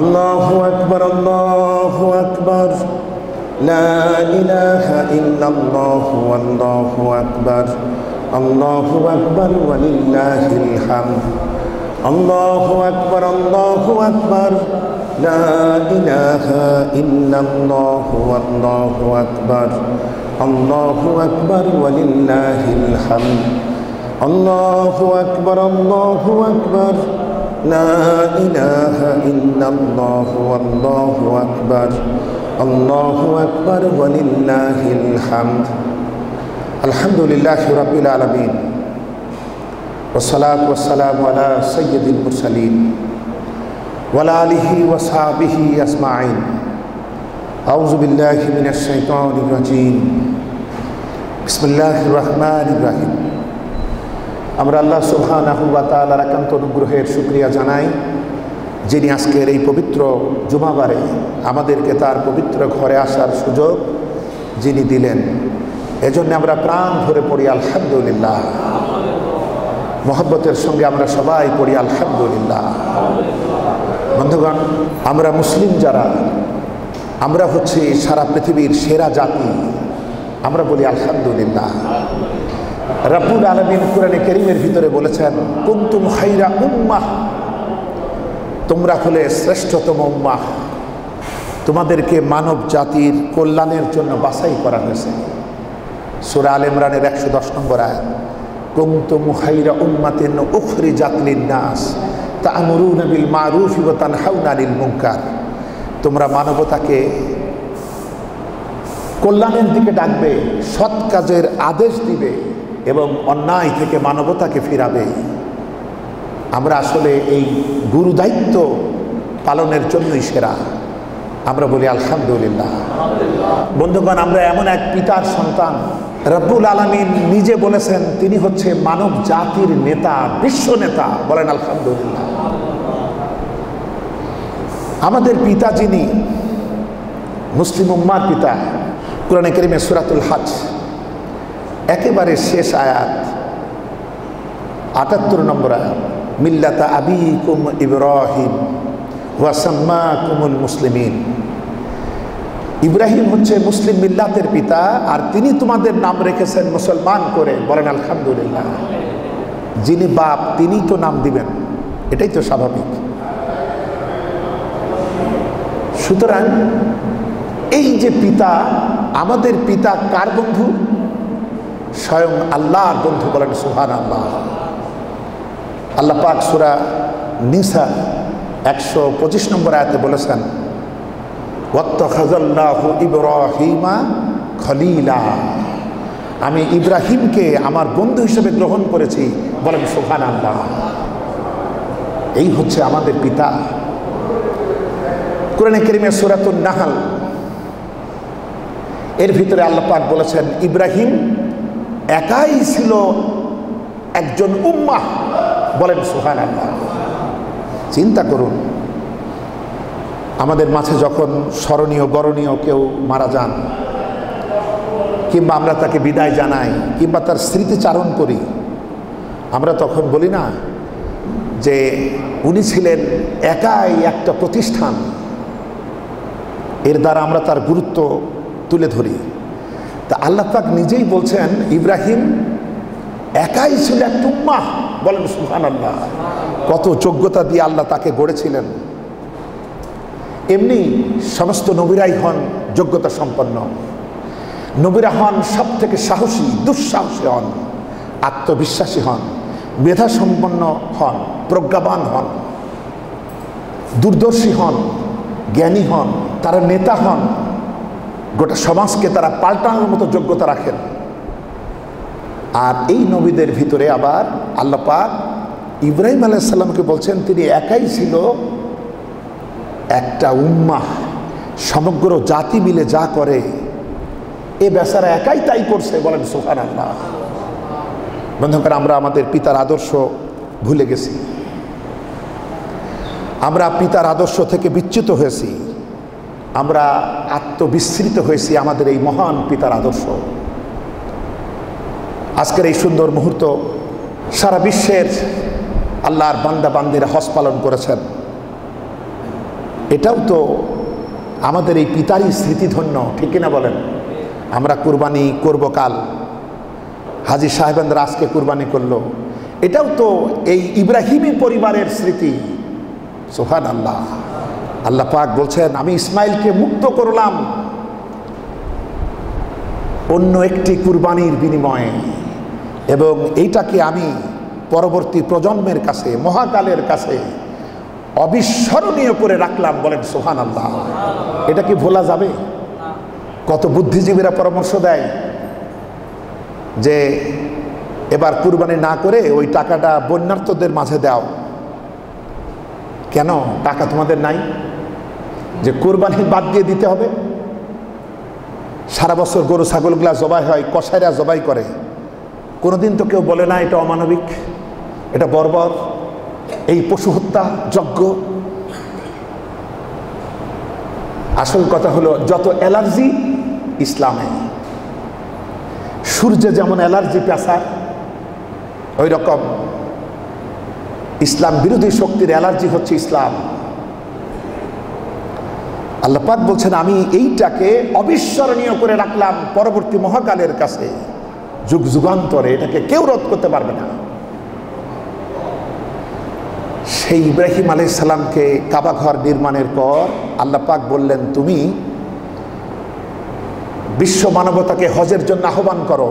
আল্লাহু আকবার, আল্লাহু আকবার, লা ইলাহা ইল্লাল্লাহু, আল্লাহু আকবার, আল্লাহু আকবার ওয়া লিল্লাহিল হামদ। আল্লাহু আকবার, আল্লাহু আকবার, লা ইলাহা ইল্লাল্লাহু, আল্লাহু আকবার, আল্লাহু আকবার ওয়া লিল্লাহিল হামদ। আল্লাহু আকবার, আল্লাহু আকবার, লা ইলাহা ইল্লাল্লাহু, আল্লাহু আকবার, আল্লাহু আকবার ওয়া লিল্লাহিল হামদ। আলহামদুলিল্লাহি রাব্বিল আলামিন, ওয়াসসালাতু ওয়াসসালামু আলা সাইয়্যিদিল মুরসালিন ওয়া আলা আলিহি ওয়া সাহবিহি আজমাইন। আউযু বিল্লাহি মিনাশ শাইতানির রাজীম। বিসমিল্লাহির রহমানির রহিম। আমরা আল্লাহ সুবহানাহু ওয়া তাআলার একান্ত অনুগ্রহের শুকরিয়া জানাই, যিনি আজকের এই পবিত্র জুমাবারে আমাদেরকে তার পবিত্র ঘরে আসার সুযোগ যিনি দিলেন। এজন্য আমরা প্রাণ ভরে পড়ি আলহামদুলিল্লাহ। মহব্বতের সঙ্গে আমরা সবাই পড়ি আলহামদুলিল্লাহ। বন্ধুগণ, আমরা মুসলিম যারা, আমরা হচ্ছে সারা পৃথিবীর সেরা জাতি, আমরা বলি আলহামদুলিল্লাহ। রব্বুল আলামিন কুরআনে কারীমের ভিতরে বলেছেন, কুনতুম খায়রা উম্মাহ, তোমরা হলে শ্রেষ্ঠতম উম্মাহ, তোমাদেরকে মানব জাতির কল্যাণের জন্য বাছাই করা হয়েছে। সূরা আলে ইমরানের 110 নম্বর আয়াত, কুনতুম খায়রা উম্মাতিন উখরিজাত লিন-নাস তা'মুরুনা বিল মা'রুফি ওয়া তানহাউনা আনিল মুনকার। তোমরা মানবতাকে কল্যাণের দিকে ডাকবে, সৎ কাজের আদেশ দিবে এবং অন্যায় থেকে মানবতাকে ফিরাবে। আমরা আসলে এই গুরু দায়িত্ব পালনের জন্যই সেরা, আমরা বলি আলহামদুলিল্লাহ। বন্ধুগণ, আমরা এমন এক পিতার সন্তান, রব্বুল আলামিন নিজে বলেছেন তিনি হচ্ছে মানব জাতির নেতা, বিশ্ব নেতা, বলেন আলহামদুলিল্লাহ। আমাদের পিতা যিনি মুসলিম উম্মার পিতা, কুরআনে কারীমে সূরাতুল হজ একেবারে শেষ আয়াত 78 নম্বর আয়াত, মিল্লাতা আবিকুম ইব্রাহিম ওয়া সাম্মাকুমুল মুসলিমিন। ইব্রাহিম হচ্ছে মুসলিম মিল্লাতের পিতা, আর তিনি তোমাদের নাম রেখেছেন মুসলমান করে, বলেন আলহামদুলিল্লাহ। যিনি বাপ তিনি তো নাম দিবেন, এটাই তো স্বাভাবিক। সুতরাং এই যে পিতা, আমাদের পিতা কার বন্ধু? স্বয়ং আল্লাহর বন্ধু, বলেন সুবহানাল্লাহ। আল্লাহ পাক সূরা নিসা 125 নম্বর আয়াতে বলেছেন, ওয়াত্তাখাযাল্লাহু ইব্রাহিমা খলিলা, আমি ইব্রাহিমকে আমার বন্ধু হিসেবে গ্রহণ করেছি, বলেন সুবহানাল্লাহ। এই হচ্ছে আমাদের পিতা। কুরআনে কারীমে সূরাতুন নাহল এর ভিতরে আল্লাহ পাক বলেছেন, ইব্রাহিম একাই ছিল একজন উম্মাহ, বলেন সুবহানাল্লাহ। চিন্তা করুন, আমাদের মাঝে যখন স্মরণীয় বরণীয় কেউ মারা যান, কিংবা আমরা তাকে বিদায় জানাই, কিংবা তার স্মৃতিচারণ করি, আমরা তখন বলি না যে উনি ছিলেন একাই একটা প্রতিষ্ঠান, এর দ্বারা আমরা তার গুরুত্ব তুলে ধরি। তা আল্লাহ পাক নিজেই বলছেন ইব্রাহিম একাই ছিল একটা উম্মাহ, বলেন সুবহানাল্লাহ। কত যোগ্যতা দিয়ে আল্লাহ তাকে গড়েছিলেন। এমনি সমস্ত নবীরাই হন যোগ্যতা সম্পন্ন। নবীরা হন সব থেকে সাহসী, দুঃসাহসী হন, আত্মবিশ্বাসী হন, মেধা সম্পন্ন হন, প্রজ্ঞাবান হন, দূরদর্শী হন, জ্ঞানী হন, তারা নেতা হন, গোটা সমাজকে তারা পাল্টানোর মতো যোগ্যতা রাখেন। আর এই নবীদের ভিতরে আবার আল্লাহ পাক ইব্রাহিম আলাইহিস সালামকে বলছেন তিনি একাই ছিল একটা উম্মাহ, সমগ্র জাতি মিলে যা করে এ বেচারা একাই তাই করছে, বলেন সুবহানাল্লাহ। বন্ধুরা, আমরা আমাদের পিতার আদর্শ ভুলে গেছি, আমরা পিতার আদর্শ থেকে বিচ্যুত হয়েছি, আমরা আত্মবিস্মৃত হয়েছি আমাদের এই মহান পিতার আদর্শ। আজকের এই সুন্দর মুহূর্ত সারা বিশ্বের আল্লাহর বান্দা বান্দিরা হজ পালন করেছেন। এটাও তো আমাদের এই পিতারই স্মৃতিধন্য, ঠিক কিনা বলেন? আমরা কুরবানি করব কাল, হাজী সাহেবেন্দ্র আজকে কুরবানি করলো, এটাও তো এই ইব্রাহিমী পরিবারের স্মৃতি। সুবহানাল্লাহ। আল্লাহ পাক বলছেন, আমি ইসমাইলকে মুক্ত করলাম অন্য একটি কুরবানির বিনিময়ে, এবং এইটাকে আমি পরবর্তী প্রজন্মের কাছে, মহাকালের কাছে অবিস্মরণীয় করে রাখলাম। বলেন সুবহানাল্লাহ। এটা কি ভোলা যাবে? কত বুদ্ধিজীবীরা পরামর্শ দেয় যে এবার কুরবানি না করে ওই টাকাটা বন্যার্থদের মাঝে দাও। কেন? টাকা তোমাদের নাই যে কুরবানি বাদ দিয়ে দিতে হবে? সারা বছর গরু ছাগলগুলা জবাই হয়, কসাইরা জবাই করে, কোনোদিন তো কেউ বলে না এটা অমানবিক, এটা বর্বর, এই পশু হত্যা যজ্ঞ। আসল কথা হলো, যত অ্যালার্জি ইসলামে, সূর্যে যেমন অ্যালার্জি প্রেসার, ওই রকম ইসলাম বিরোধী শক্তির অ্যালার্জি হচ্ছে ইসলাম। আল্লাহ পাক বলছেন, আমি এইটাকে অবিস্মরণীয় করে রাখলাম পরবর্তী মহাকালের কাছে, যুগ যুগান্তরে এটাকে কেউ রদ করতে পারবে না। সেই ইব্রাহিম আলাইহিস সালামকে কাবা ঘর নির্মাণের পর আল্লাহ পাক বললেন, তুমি বিশ্ব মানবতাকে হজের জন্য আহ্বান করো।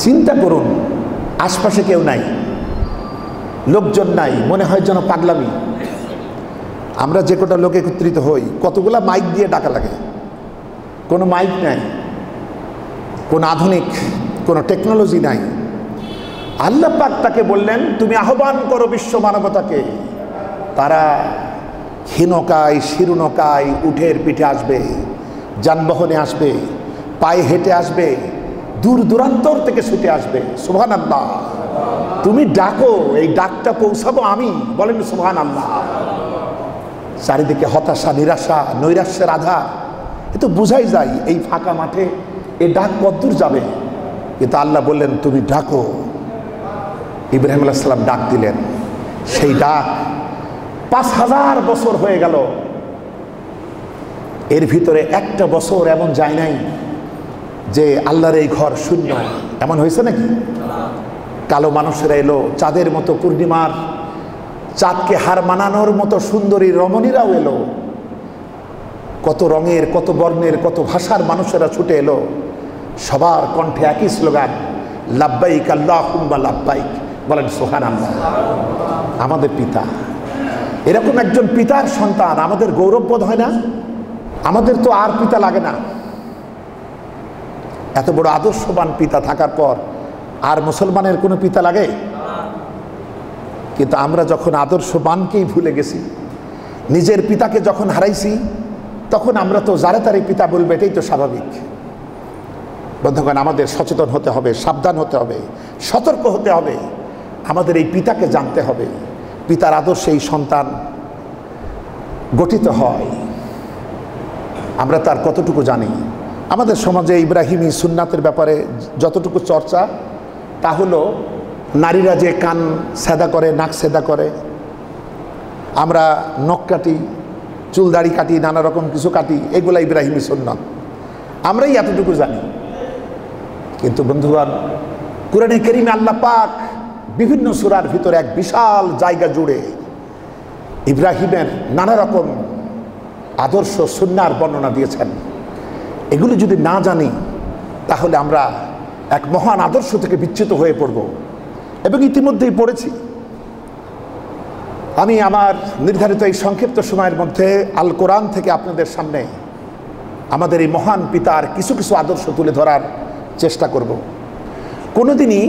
চিন্তা করুন, আশপাশে কেউ নাই, লোকজন নাই, মনে হয় যেন পাগলামি। আমরা যে কটা লোক একত্রিত হই, কতগুলা মাইক দিয়ে ডাকা লাগে, কোনো মাইক নাই, কোনো আধুনিক কোনো টেকনোলজি নাই। আল্লাহ পাক তাকে বললেন, তুমি আহ্বান করো বিশ্ব মানবতাকে। তারা হীনকায় শিরুনকায় উঠের পিঠে আসবে, যানবাহনে আসবে, পায়ে হেঁটে আসবে, দূর দূরান্তর থেকে ছুটে আসবে। সুবহানাল্লাহ। তুমি ডাকো, এই ডাকটা পৌঁছাবো আমি। বলেন সুবহানাল্লাহ। চারিদিকে হতাশা, নিরাশা, নৈরাশ্যের আধার, এ তো বোঝাই যায় এই ফাঁকা মাঠে এই ডাক কতদূর যাবে। কিন্তু আল্লাহ বললেন, তুমি ডাকো। ইব্রাহিম আলাইহিস সালাম ডাক দিলেন। সেই ডাক 5000 বছর হয়ে গেল, এর ভিতরে একটা বছর এমন যায় নাই যে আল্লাহর এই ঘর শূন্য। এমন হয়েছে নাকি? কালো মানুষেরা এলো, চাঁদের মতো পূর্ণিমার চাঁদকে হার মানানোর মতো সুন্দরী রমণীরাও এলো, কত রঙের, কত বর্ণের, কত ভাষার মানুষেরা ছুটে এলো। সবার কণ্ঠে একই স্লোগান, লাব্বাইক আল্লাহুম্মা লাব্বাইক। বলেন সুবহানাল্লাহ। আমাদের পিতা, এরকম একজন পিতার সন্তান, আমাদের গৌরববোধ হয় না? আমাদের তো আর পিতা লাগে না। এত বড় আদর্শবান পিতা থাকার পর আর মুসলমানের কোনো পিতা লাগে? কিন্তু আমরা যখন আদর্শবানকেই ভুলে গেছি, নিজের পিতাকে যখন হারাইছি, তখন আমরা তো যারে তারে পিতা বলবে, এটাই তো স্বাভাবিক। বন্ধুগণ, আমাদের সচেতন হতে হবে, সাবধান হতে হবে, সতর্ক হতে হবে। আমাদের এই পিতাকে জানতে হবে, পিতার আদর্শে এই সন্তান গঠিত হয়। আমরা তার কতটুকু জানি? আমাদের সমাজে ইব্রাহিমী সুন্নাতের ব্যাপারে যতটুকু চর্চা, তা হলো নারীরা যে কান সেদা করে, নাক সেদা করে, আমরা নখ কাটি, চুল দাড়ি কাটি, নানা রকম কিছু কাটি, এগুলা ইব্রাহিমী সুন্নাত, আমরাই এতটুকু জানি। কিন্তু বন্ধুগণ, কুরআনে কারীমে আল্লাহ পাক বিভিন্ন সূরার ভিতরে এক বিশাল জায়গা জুড়ে ইব্রাহিমের নানা রকম আদর্শ সুন্নাহর বর্ণনা দিয়েছেন। এগুলি যদি না জানি, তাহলে আমরা এক মহান আদর্শ থেকে বিচ্যুত হয়ে পড়ব, এবং ইতিমধ্যেই পড়েছি। আমি আমার নির্ধারিত এই সংক্ষিপ্ত সময়ের মধ্যে আল কোরআন থেকে আপনাদের সামনে আমাদের এই মহান পিতার কিছু কিছু আদর্শ তুলে ধরার চেষ্টা করব। কোনোদিনই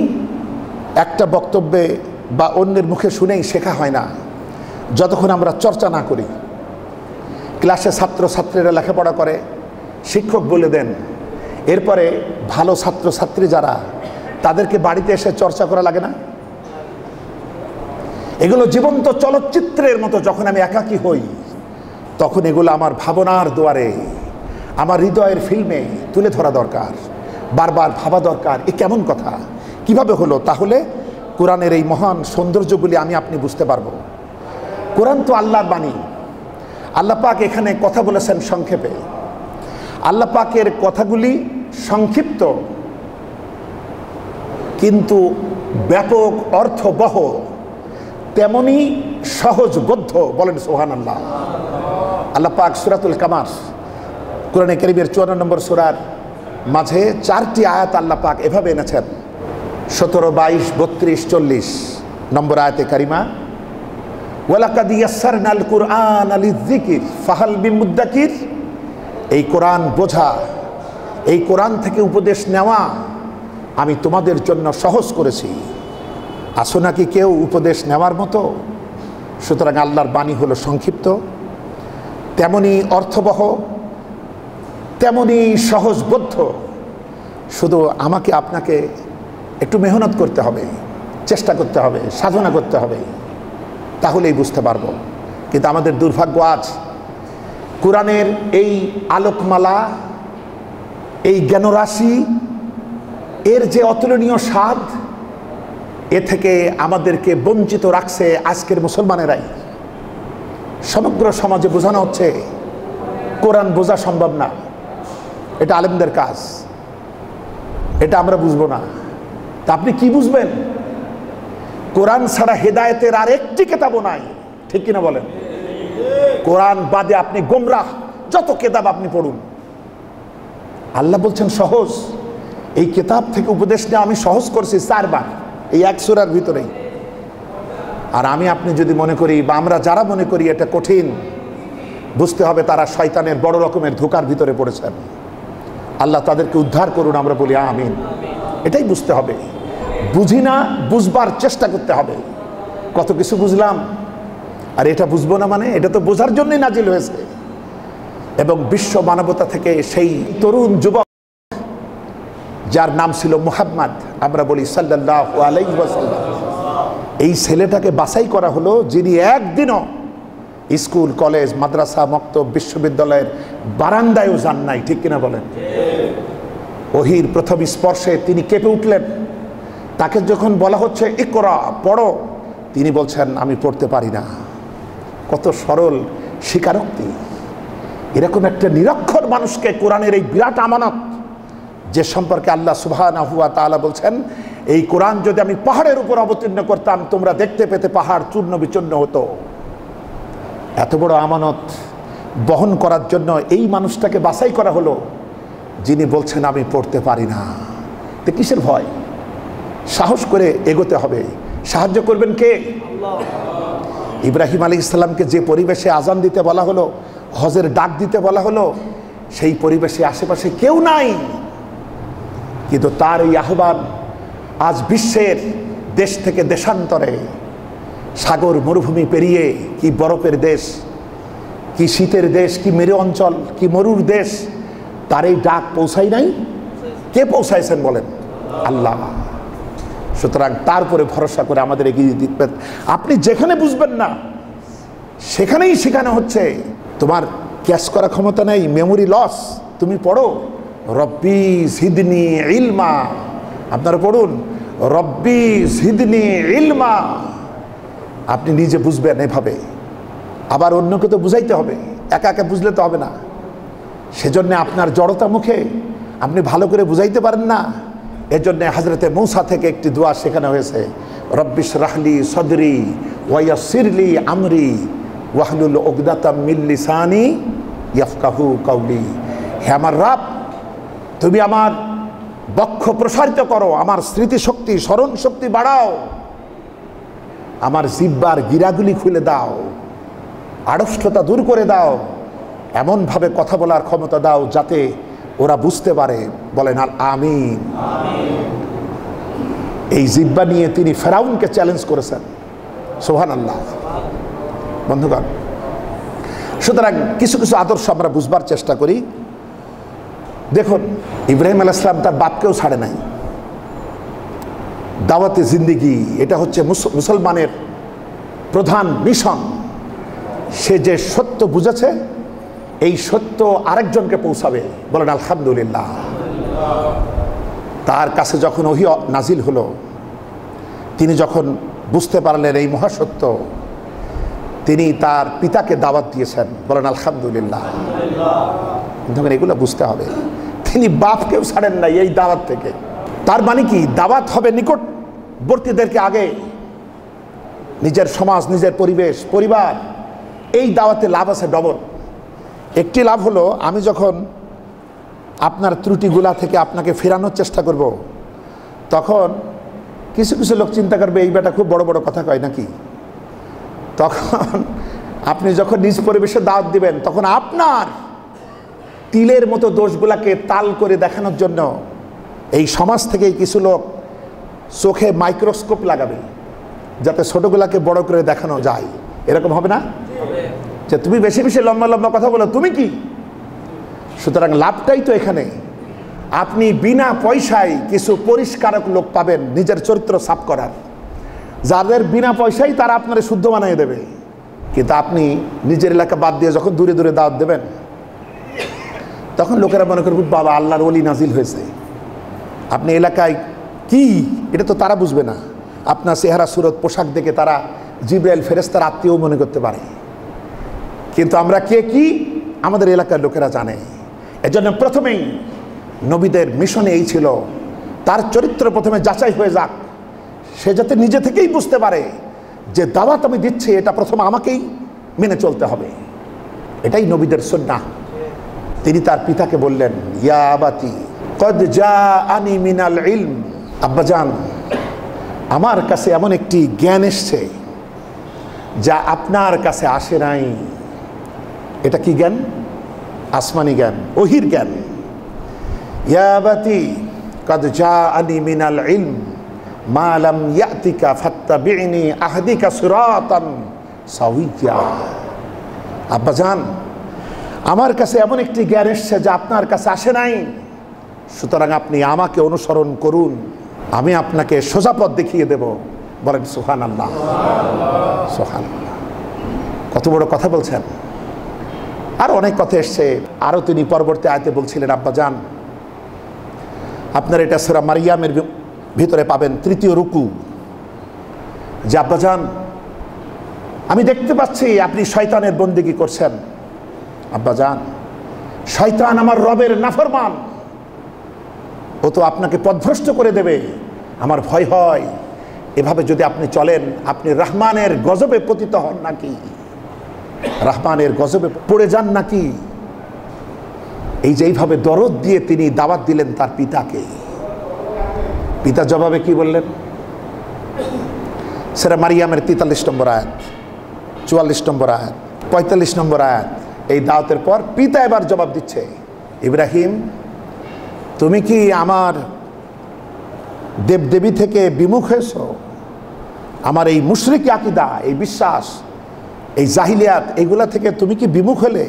একটা বক্তব্যে বা অন্যের মুখে শুনেই শেখা হয় না, যতক্ষণ আমরা চর্চা না করি। ক্লাসে ছাত্রছাত্রীরা লেখাপড়া করে, শিক্ষক বলে দেন, এরপরে ভালো ছাত্রছাত্রী যারা, তাদেরকে বাড়িতে এসে চর্চা করা লাগে না? এগুলো জীবন্ত চলচ্চিত্রের মতো। যখন আমি একাকী হই, তখন এগুলো আমার ভাবনার দুয়ারে, আমার হৃদয়ের ফিল্মে তুলে ধরা দরকার, বারবার ভাবা দরকার, এ কেমন কথা, কিভাবে হলো? তাহলে কোরআনের এই মহান সৌন্দর্যগুলি আমি আপনি বুঝতে পারবো। কোরআন তো আল্লাহর বাণী। আল্লাহ পাক এখানে কথা বলেছেন সংক্ষেপে। আল্লাহ পাকের কথাগুলি সংক্ষিপ্ত কিন্তু ব্যাপক অর্থবহ, তেমনি সহজবোধ্য। বলেন সুবহানাল্লাহ। আল্লাহ পাক সূরাতুল কামার, কোরআনে কারীমের 54 নম্বর সূরার মাঝে 4টি আয়াত আল্লাহ পাক এভাবে এনেছেন। 17, 22, 32, 40 নম্বর আয়াতে কারিমা, ওয়ালাকাদ ইয়াসসারনাল কুরআনা লিযিকির ফাহাল মিন মুদ্দাকির। এই কোরআন বোঝা, এই কোরআন থেকে উপদেশ নেওয়া আমি তোমাদের জন্য সহজ করেছি। আসো নাকি কেউ উপদেশ নেওয়ার মতো? সুতরাং আল্লাহর বাণী হলো সংক্ষিপ্ত, তেমনি অর্থবহ, তেমনি সহজবোধ্য। শুধু আমাকে আপনাকে একটু মেহনত করতে হবে, চেষ্টা করতে হবে, সাধনা করতে হবে, তাহলেই বুঝতে পারবো। কিন্তু আমাদের দুর্ভাগ্য, আজ কোরআনের এই আলোকমালা, এই জ্ঞানরাশি, এর যে অতুলনীয় স্বাদ, এ থেকে আমাদেরকে বঞ্চিত রাখছে আজকের মুসলমানেরাই। সমগ্র সমাজে বোঝানো হচ্ছে কোরআন বোঝা সম্ভব না, এটা আলেমদের কাজ, এটা আমরা বুঝবো না। তা আপনি কি বুঝবেন? কোরআন ছাড়া হেদায়েতের আর একটি কিতাবও নাই, ঠিক কিনা বলেন? কোরআন বাদে আপনি গোমরাহ, যত কিতাব আপনি পড়ুন। আল্লাহ বলছেন সহজ। এই কিতাব থেকে উপদেশ নেওয়া আমি সহজ করছি 4 বার, এই 1 সূরার ভিতরেই। আর আমি আপনি যদি মনে করি, বা আমরা যারা মনে করি এটা কঠিন, বুঝতে হবে তারা শয়তানের বড় রকমের ধোঁকার ভিতরে পড়েছেন। আল্লাহ তাদেরকে উদ্ধার করুন, আমরা বলি আমিন। এটাই বুঝতে হবে। বুঝি না, বুঝবার চেষ্টা করতে হবে। কত কিছু বুঝলাম, আর এটা বুঝবো না মানে? এটা তো বোঝার জন্যই নাজিল হয়েছে। এবং বিশ্ব মানবতা থেকে সেই তরুণ যুবক যার নাম ছিল মুহাম্মদ, আমরা বলি সাল্লাল্লাহু আলাইহি ওয়াসাল্লাম, এই ছেলেটাকে বাছাই করা হলো যিনি একদিনও স্কুল, কলেজ, মাদ্রাসা, মক্তব, বিশ্ববিদ্যালয়ের বারান্দায়ও যান নাই, ঠিক কিনা বলেন? ওহির প্রথম স্পর্শে তিনি কেঁপে উঠলেন। তাকে যখন বলা হচ্ছে ইকরা, পড়ো, তিনি বলছেন আমি পড়তে পারি না। কত সরল স্বীকারোক্তি! এরকম একটা নিরক্ষর মানুষকে কোরআনের এই বিরাট আমানত, যে সম্পর্কে আল্লাহ সুবহানাহু ওয়া তাআলা বলছেন, এই কোরআন যদি আমি পাহাড়ের উপর অবতীর্ণ করতাম, তোমরা দেখতে পেতে পাহাড় চূর্ণ বিচূর্ণ হতো। এত বড় আমানত বহন করার জন্য এই মানুষটাকে বাছাই করা হলো, যিনি বলছেন আমি পড়তে পারি না। তো কিসের ভয়? সাহস করে এগোতে হবে। সাহায্য করবেন কে? ইব্রাহিম আলাইহিস সালামকে যে পরিবেশে আজান দিতে বলা হলো, হজের ডাক দিতে বলা হলো, সেই পরিবেশে আশেপাশে কেউ নাই। কিন্তু তার এই আহ্বান আজ বিশ্বের দেশ থেকে দেশান্তরে, সাগর মরুভূমি পেরিয়ে, কি বরফের দেশ, কি শীতের দেশ, কি মেরু অঞ্চল, কি মরুর দেশ, তার এই ডাক পৌঁছায় নাই? কে পৌঁছাইছেন বলেন? আল্লাহ। সুতরাং তারপরে ভরসা করে আমাদের এগিয়ে দিতে, আপনি যেখানে বুঝবেন না সেখানেই শেখানো হচ্ছে। তোমার ক্যাচ করা ক্ষমতা নেই, মেমোরি লস, তুমি পড়ো রব্বি জিদনি ইলমা। আপনারা পড়ুন রব্বি জিদনি ইলমা। আপনি নিজে বুঝবেন এভাবে, আবার অন্যকে তো বুঝাইতে হবে, একা একা বুঝলে তো হবে না। সেজন্য আপনার জড়তা মুখে আপনি ভালো করে বুঝাইতে পারেন না। এজন্য হযরতে মূসা থেকে একটি দোয়া শেখানো হয়েছে, রব্বিশ রাহলি সদরি ওয়ায়াসসিরলি আমরি ওয়াহলুল উকদাতাম মিন লিসানি ইয়াফকাহু কাওলি। হে আমার রব, তুমি আমার বক্ষ প্রসারিত করো, আমার স্মৃতিশক্তি, স্মরণ শক্তি বাড়াও, আমার জিহ্বার গিরাগুলি খুলে দাও, আড়ষ্টতা দূর করে দাও, এমনভাবে কথা বলার ক্ষমতা দাও যাতে ওরা বুঝতে পারে। বলেন আর আমিন। এই জিহ্বা নিয়ে তিনি ফেরাউনকে চ্যালেঞ্জ করেছেন। সুবহানাল্লাহ। বন্ধুগণ, সুতরাং কিছু কিছু আদর্শ আমরা বুঝবার চেষ্টা করি। দেখুন, ইব্রাহিম আলাইহিস সালাম তার বাপকেও ছাড়ে নাই। দাওয়াতে জিন্দেগি, এটা হচ্ছে মুসলমানের প্রধান মিশন। সে যে সত্য বুঝেছে, এই সত্য আরেকজনকে পৌঁছাবে। বলেন আলহামদুলিল্লাহ। তার কাছে যখন ওহী নাজিল হলো, তিনি যখন বুঝতে পারলেন এই মহাসত্য, তিনি তার পিতাকে দাওয়াত দিয়েছেন, বলেন আলহামদুলিল্লাহ। তখন এগুলো বুঝতে হবে, তিনি বাপকেও ছাড়েন নাই এই দাওয়াত থেকে। তার মানে কি, দাওয়াত হবে নিকটবর্তীদেরকে আগে, নিজের সমাজ, নিজের পরিবেশ, পরিবার। এই দাওয়াতে লাভ আছে ডবল। একটি লাভ হলো, আমি যখন আপনার ত্রুটিগুলা থেকে আপনাকে ফেরানোর চেষ্টা করব, তখন কিছু কিছু লোক চিন্তা করবে এই বেটা খুব বড় বড় কথা কয় নাকি। তখন আপনি যখন নিজ পরিবেশে দাওয়াত দিবেন, তখন আপনার তিলের মতো দোষগুলাকে তাল করে দেখানোর জন্য এই সমাজ থেকেই কিছু লোক চোখে মাইক্রোস্কোপ লাগাবে, যাতে ছোটগুলাকে বড় করে দেখানো যায়। এরকম হবে না যে তুমি বেশি বেশি লম্বা লম্বা কথা বলো, তুমি কি? সুতরাং লাভটাই তো এখানে, আপনি বিনা পয়সায় কিছু পরিষ্কারক লোক পাবেন নিজের চরিত্র সাফ করার, যাদের বিনা পয়সায় তারা আপনারা শুদ্ধ বানিয়ে দেবে। কিন্তু আপনি নিজের এলাকা বাদ দিয়ে যখন দূরে দূরে দাওয়াত দেবেন, তখন লোকেরা মনে করবে বাবা আল্লাহর ওলি নাজিল হয়েছে। আপনি এলাকায় কি, এটা তো তারা বুঝবে না। আপনার চেহারা সুরত পোশাক দেখে তারা জিবরাইল ফেরেশতার আত্মীয় মনে করতে পারে, কিন্তু আমরা কে কি আমাদের এলাকার লোকেরা জানে। এজন্য প্রথমেই নবীদের মিশনে এই ছিল, তার চরিত্র প্রথমে যাচাই হয়ে যাক, সে যাতে নিজে থেকেই বুঝতে পারে যে দাওয়াত আমি দিচ্ছি, এটা প্রথমে আমাকেই মেনে চলতে হবে। এটাই নবীদের সুন্নাহ। তিনি তার পিতাকে বললেন, ইয়া আবাতি কদ জাআনি মিনাল ইলম, আব্বাজান আমার কাছে এমন একটি জ্ঞান এসছে যা আপনার কাছে আসে নাই। এটা কি জ্ঞান? আসমানি জ্ঞান, ওহির জ্ঞান। ইয়া আবাতি কদ জাআনি মিনাল ইলম মা লাম ইয়াতিকা ফাত্তাবি'নি আহদিকা সিরাতান সাওয়িয়া। আব্বাজান আমার কাছে এমন একটি জ্ঞান এসছে যা আপনার কাছে আসে নাই, সুতরাং আপনি আমাকে অনুসরণ করুন, আমি আপনাকে সোজা পথ দেখিয়ে দেব। বলেন সুবহানাল্লাহ, সুবহানাল্লাহ। কত বড় কথা বলছেন। আর অনেক কথা এসছে, আরও তিনি পরবর্তী আয়াতে বলছিলেন, আব্বাজান আপনার এটা সূরা মারিয়ামের ভিতরে পাবেন 3য় রুকু, যে আব্বাজান আমি দেখতে পাচ্ছি আপনি শয়তানের বন্দেগী করছেন। আব্বাজান শয়তান আমার রবের নাফরমান, ও তো আপনাকে পথভ্রষ্ট করে দেবে। আমার ভয় হয় এভাবে যদি আপনি চলেন, আপনি রহমানের গজবে পতিত হন নাকি, রহমানের গজবে পড়ে যান নাকি। এই যে এইভাবে দরদ দিয়ে তিনি দাওয়াত দিলেন তার পিতাকে। পিতা জবাবে কি বললেন? সূরা মারিয়ামের 43 নম্বর আয়াত, 44 নম্বর আয়াত, 45 নম্বর আয়াত। এই দাওয়াতের পর পিতা এবার জবাব দিচ্ছে, ইব্রাহিম তুমি কি আমার দেবদেবী থেকে বিমুখ হয়েছ? আমার এই মুশরিক আকীদা, এই বিশ্বাস, এই জাহিলিয়াত, এগুলা থেকে তুমি কি বিমুখ হলে?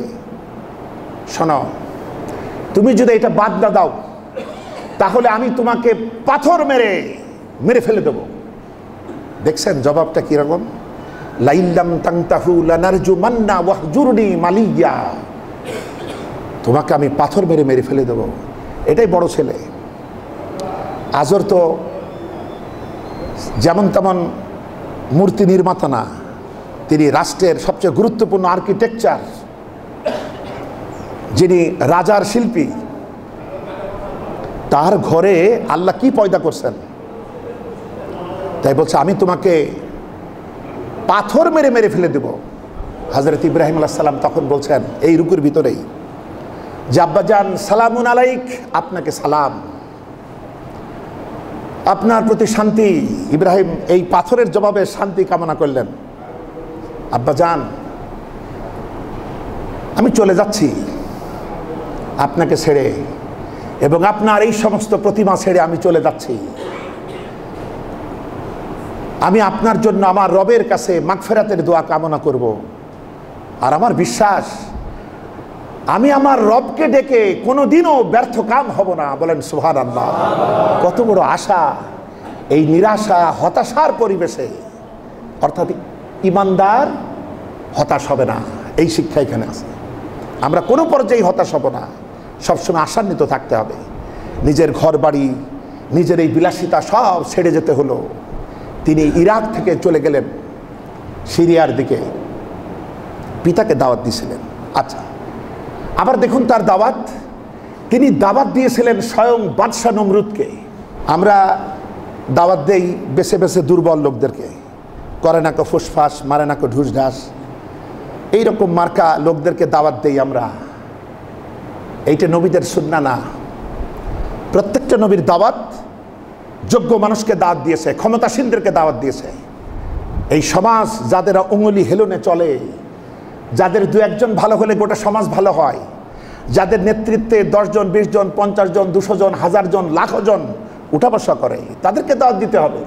শোনো, তুমি যদি এটা বাদ না দাও তাহলে আমি তোমাকে পাথর মেরে মেরে ফেলে দেব। দেখছেন জবাবটা কিরকম? লাইল্লাম তানতাহু লানারজুমান্না ওয়াহজুরনি মালিয়া, তোমাকে আমি পাথর মেরে মেরে ফেলে দেব। এটাই বড় ছেলে। আজর তো যেমন তেমন মূর্তি নির্মাতা না, তিনি রাষ্ট্রের সবচেয়ে গুরুত্বপূর্ণ আর্কিটেকচার, যিনি রাজার শিল্পী। তার ঘরে আল্লাহ কি পয়দা করছেন, তাই বলছে আমি তোমাকে পাথর মেরে মেরে ফেলে দেব। হযরত ইব্রাহিম আলাইহিস সালাম তখন বলছেন এই রুকুর ভিতরেই, যে আব্বাজান সালামুন আলাইক, আপনাকে সালাম, আপনার প্রতি শান্তি। ইব্রাহিম এই পাথরের জবাবে শান্তি কামনা করলেন। আব্বাজান আমি চলে যাচ্ছি আপনাকে ছেড়ে, এবং আপনার এই সমস্ত প্রতিমা ছেড়ে আমি চলে যাচ্ছি। আমি আপনার জন্য আমার রবের কাছে মাগফিরাতের দোয়া কামনা করব। আর আমার বিশ্বাস আমি আমার রবকে ডেকে কোনোদিনও ব্যর্থ কাম হব না। বলেন সুবহানাল্লাহ। কত বড় আশা এই নিরাশা হতাশার পরিবেশে। অর্থাৎ ইমানদার হতাশ হবে না, এই শিক্ষা এখানে আছে। আমরা কোনো পর্যায়ে হতাশ হব না, সবসময় আশান্বিত থাকতে হবে। নিজের ঘর বাড়ি, নিজের এই বিলাসিতা সব ছেড়ে যেতে হলো। তিনি ইরাক থেকে চলে গেলেন সিরিয়ার দিকে, পিতাকে দাওয়াত দিয়েছিলেন। আচ্ছা, আবার দেখুন তার দাওয়াত, তিনি দাওয়াত দিয়েছিলেন স্বয়ং বাদশাহ নমরুদকে। আমরা দাওয়াত দেই বেছে বেছে দুর্বল লোকদেরকে, করে না কো ফুসফাস, মারে না কো ঢুস ঢাস, এইরকম মার্কা লোকদেরকে দাওয়াত দেই আমরা। এইটা নবীদের সুন্নাহ না। প্রত্যেকটা নবীর দাওয়াত যোগ্য মানুষকে দাওয়াত দিয়েছে, ক্ষমতাসীনদেরকে দাওয়াত দিয়েছে। এই সমাজ যাদের উঙ্গলি হেলনে চলে, যাদের দু একজন ভালো হলে গোটা সমাজ ভালো হয়, যাদের নেতৃত্বে 10 জন 20 জন 50 জন 200 জন 1000 জন লাখ জন উঠা বসা করে, তাদেরকে দাওয়াত দিতে হবে।